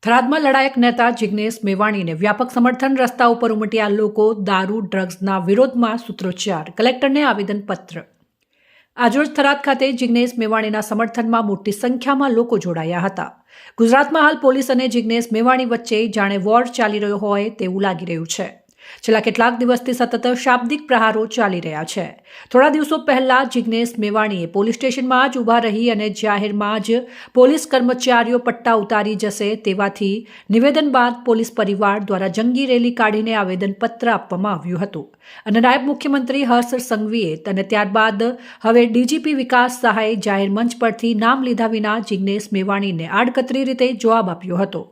થરાદમાં લડાયક નેતા જિગ્નેશ મેવાણીને વ્યાપક સમર્થન. રસ્તા ઉપર ઉમટ્યા લોકો. દારૂ ડ્રગ્સના વિરોધમાં સૂત્રોચ્ચાર. કલેક્ટરને આવેદનપત્ર. આજરોજ થરાદ ખાતે જિગ્નેશ મેવાણીના સમર્થનમાં મોટી સંખ્યામાં લોકો જોડાયા હતા. ગુજરાતમાં હાલ પોલીસ અને જિગ્નેશ મેવાણી વચ્ચે જાણે વોર ચાલી રહ્યો હોય તેવું લાગી રહ્યું છે. છેલ્લા કેટલાક દિવસથી સતત શાબ્દિક પ્રહારો ચાલી રહ્યા છે. થોડા દિવસો પહેલા જિગ્નેશ મેવાણીએ પોલીસ સ્ટેશનમાં જ ઊભા રહી અને જાહેરમાં જ પોલીસ કર્મચારીઓ પટ્ટા ઉતારી જશે તેવાથી નિવેદન બાદ પોલીસ પરિવાર દ્વારા જંગી રેલી કાઢીને આવેદનપત્ર આપવામાં આવ્યું હતું અને નાયબ મુખ્યમંત્રી હર્ષ સંઘવીએ અને ત્યારબાદ હવે ડીજીપી વિકાસ સહાયે જાહેર મંચ પરથી નામ લીધા વિના જિગ્નેશ મેવાણીને આડકતરી રીતે જવાબ આપ્યો હતો.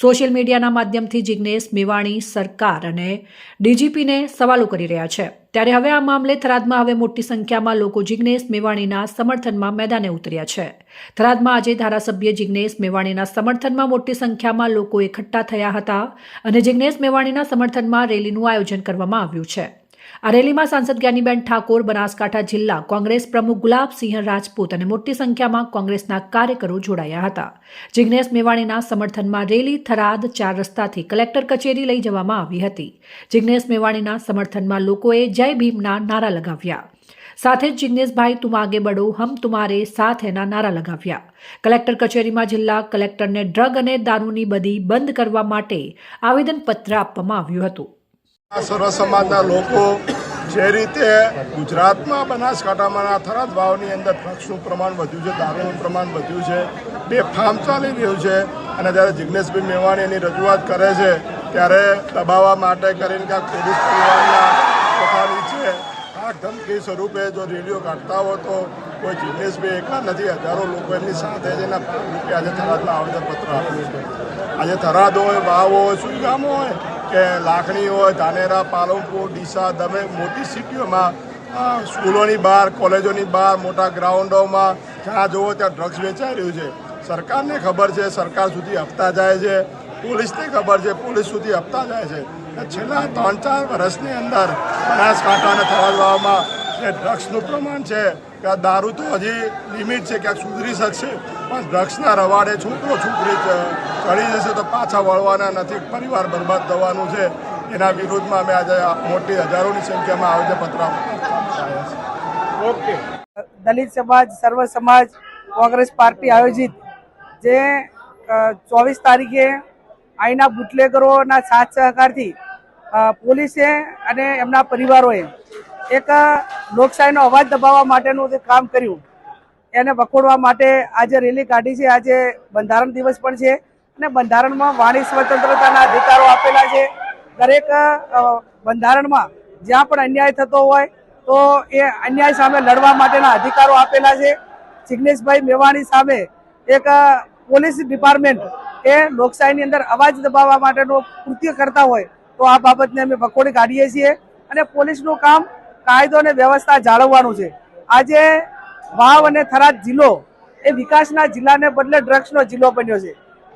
સોશિયલ મીડિયાના માધ્યમથી જિગ્નેશ મેવાણી સરકાર અને ડીજીપીને સવાલો કરી રહ્યા છે. ત્યારે હવે આ મામલે થરાદમાં હવે મોટી સંખ્યામાં લોકો જિગ્નેશ મેવાણીના સમર્થનમાં મેદાને ઉતર્યા છે. થરાદમાં આજે ધારાસભ્ય જિગ્નેશ મેવાણીના સમર્થનમાં મોટી સંખ્યામાં લોકો એકઠા થયા હતા અને જિગ્નેશ મેવાણીના સમર્થનમાં રેલીનું આયોજન કરવામાં આવ્યું છે. આ રેલીમાં સાંસદ જ્ઞાનીબેન ઠાકોર, બનાસકાંઠા જિલ્લા કોંગ્રેસ પ્રમુખ ગુલાબસિંહ રાજપૂત અને મોટી સંખ્યામાં કોંગ્રેસના કાર્યકરો જોડાયા હતા. જિગ્નેશ મેવાણીના સમર્થનમાં રેલી થરાદ 4 રસ્તાથી કલેક્ટર કચેરી લઈ જવામાં આવી હતી. જિગ્નેશ મેવાણીના સમર્થનમાં લોકોએ જય ભીમના નારા લગાવ્યા. સાથે જ જિગ્નેશભાઈ તુમ આગે બઢો, હમ તુમ્હારે સાથ હૈના નારા લગાવ્યા. કલેક્ટર કચેરીમાં જિલ્લા કલેક્ટરને ડ્રગ અને દારૂની બદી બંધ કરવા માટે આવેદનપત્ર આપવામાં આવ્યું હતું. સર્વ સમાજના લોકો જે રીતે ગુજરાતમાં બનાસકાંઠામાં થરાદ વાવની અંદર ડ્રગ્સનું પ્રમાણ વધ્યું છે, દારૂનું પ્રમાણ વધ્યું છે, બેફામ ચાલી રહ્યું છે અને જ્યારે જિગ્નેશભાઈ મેવાણી એની રજૂઆત કરે છે ત્યારે દબાવવા માટે કરીને ક્યાંક પોલીસ પરિવારના પોતાની છે આગ ધમકી સ્વરૂપે જો રેલીઓ કાઢતા હોય તો કોઈ જિગ્નેશભાઈ એકલા નથી, હજારો લોકો એમની સાથે જ એના ભાગરૂપે આજે થરાદમાં આવેદનપત્ર આપ્યું છે. આજે થરાદ હોય, વાવ હોય, સુઈગામ હોય કે લાખણી હોય, ધાનેરા, પાલનપુર, ડીસા, દમે મોટી સિટીઓમાં સ્કૂલોની બહાર, કોલેજોની બહાર, મોટા ગ્રાઉન્ડોમાં જ્યાં જુઓ ત્યાં ડ્રગ્સ વેચાઈ રહ્યું છે. સરકારને ખબર છે, સરકાર સુધી હપ્તા જાય છે, પોલીસને ખબર છે, પોલીસ સુધી હપ્તા જાય છે. છેલ્લા 3-4 વર્ષની અંદર બનાસકાંઠા અને થરાદવામાં જે ડ્રગ્સનું પ્રમાણ છે કે દારૂ તો હજી લિમિટ છે, ક્યાંક સુધરી શકશે પણ ડ્રગ્સના રવાડે છોકરો છોકરી ચડી જશે તો પાછા વળવાના નથી, પરિવાર બરબાદ થવાનું છે. એના વિરોધમાં અમે આજે મોટી હજારોની સંખ્યામાં આવેદનપત્ર આપવામાં ઓકે. દલિત સમાજ, સર્વ સમાજ કોંગ્રેસ પાર્ટી આયોજિત જે 24 તારીખે અહીંના બુટલેગરોના સાથ સહકારથી પોલીસે અને એમના પરિવારોએ એક લોકશાહીનો અવાજ દબાવવા માટેનું જે કામ કર્યું એને વખોડવા માટે આજે રેલી કાઢી છે. આજે બંધારણ દિવસ પણ છે અને બંધારણમાં વાણી સ્વતંત્રતાના અધિકારો આપેલા છે. દરેક બંધારણમાં જ્યાં પણ અન્યાય થતો હોય તો એ અન્યાય સામે લડવા માટેના અધિકારો આપેલા છે. જિગ્નેશભાઈ મેવાણી સામે એક પોલીસ ડિપાર્ટમેન્ટ એ લોકશાહીની અંદર અવાજ દબાવવા માટેનું કૃત્ય કરતા હોય તો આ બાબતને અમે વખોડી કાઢીએ છીએ અને પોલીસનું કામ કાયદો અને વ્યવસ્થા જાળવવાનું છે. આજે વાવ અને થરાદ જિલ્લો એ વિકાસના જિલ્લાને બદલે ડ્રગ્સનો જિલ્લો બન્યો છે.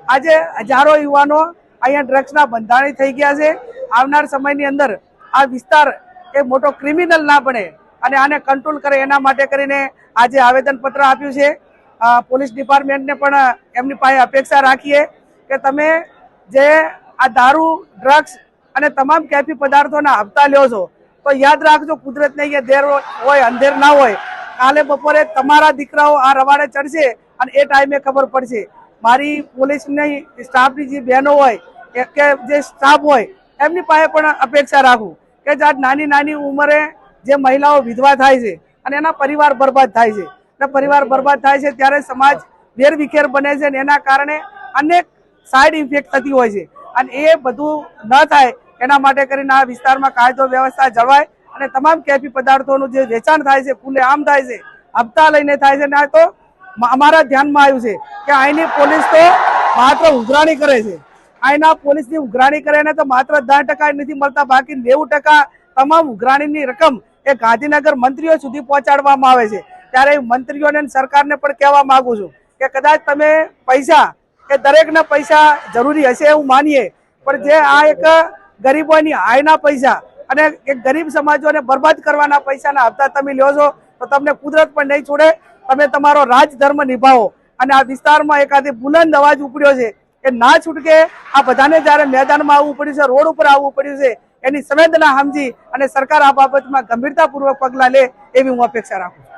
આજે હજારો યુવાનો અહીંયા ડ્રગ્સના બંધાણી થઈ ગયા છે. આવનાર સમયની અંદર આ વિસ્તાર એ મોટો ક્રિમિનલ ના બને અને આને કંટ્રોલ કરે એના માટે કરીને આજે આવેદનપત્ર આપ્યું છે. પોલીસ ડિપાર્ટમેન્ટને પણ એમની પાસે અપેક્ષા રાખીએ કે તમે જે આ દારૂ, ડ્રગ્સ અને તમામ કેફી પદાર્થોના હપ્તા લ્યો છો તો યાદ રાખજો, કુદરતને અહીંયા દેર હોય અંધેર ના હોય. કાલે બપોરે તમારા દીકરાઓ આ રવાડે ચડશે અને એ ટાઈમે ખબર પડશે. મારી પોલીસની સ્ટાફની જે બહેનો હોય કે જે સ્ટાફ હોય એમની પાસે પણ અપેક્ષા રાખું કે આજ નાની નાની ઉંમરે જે મહિલાઓ વિધવા થાય છે અને એના પરિવાર બરબાદ થાય છે, પરિવાર બરબાદ થાય છે ત્યારે સમાજ વેરવિખેર બને છે અને એના કારણે અનેક સાઈડ ઇફેક્ટ થતી હોય છે અને એ બધું ન થાય એના માટે કરીને આ વિસ્તારમાં કાયદો વ્યવસ્થા જળવાય અને તમામ કેફી પદાર્થોનું જે વેચાણ થાય છે ખુલ્લે આમ થાય છે, હપ્તા લઈને થાય છે. ના તો અમારા ધ્યાનમાં આવ્યું છે કે અહીંની પોલીસ તો માત્ર ઉઘરાણી કરે છે. અહીંના પોલીસની ઉઘરાણી કરે ને તો માત્ર 10% નથી મળતા, બાકી 90% તમામ ઉઘરાણીની રકમ એ ગાંધીનગર મંત્રીઓ સુધી પહોંચાડવામાં આવે છે. ત્યારે મંત્રીઓને સરકારને પણ કહેવા માંગુ છું કે કદાચ તમે પૈસા કે દરેકના પૈસા જરૂરી હશે એવું માનીએ પણ જે આ એક ગરીબોની હાયના પૈસા અને એક ગરીબ સમાજોને બરબાદ કરવાના પૈસાના હપ્તા તમે લ્યો છો તો તમને કુદરત પણ નહીં છોડે. તમે તમારો રાજધર્મ નિભાવો અને આ વિસ્તારમાં એકાદી બુલંદ અવાજ ઉપડ્યો છે એ ના છૂટકે આ બધાને જ્યારે મેદાનમાં આવવું પડ્યું છે, રોડ ઉપર આવવું પડ્યું છે, એની સંવેદના સમજી અને સરકાર આ બાબતમાં ગંભીરતાપૂર્વક પગલાં લે એવી હું અપેક્ષા રાખું છું.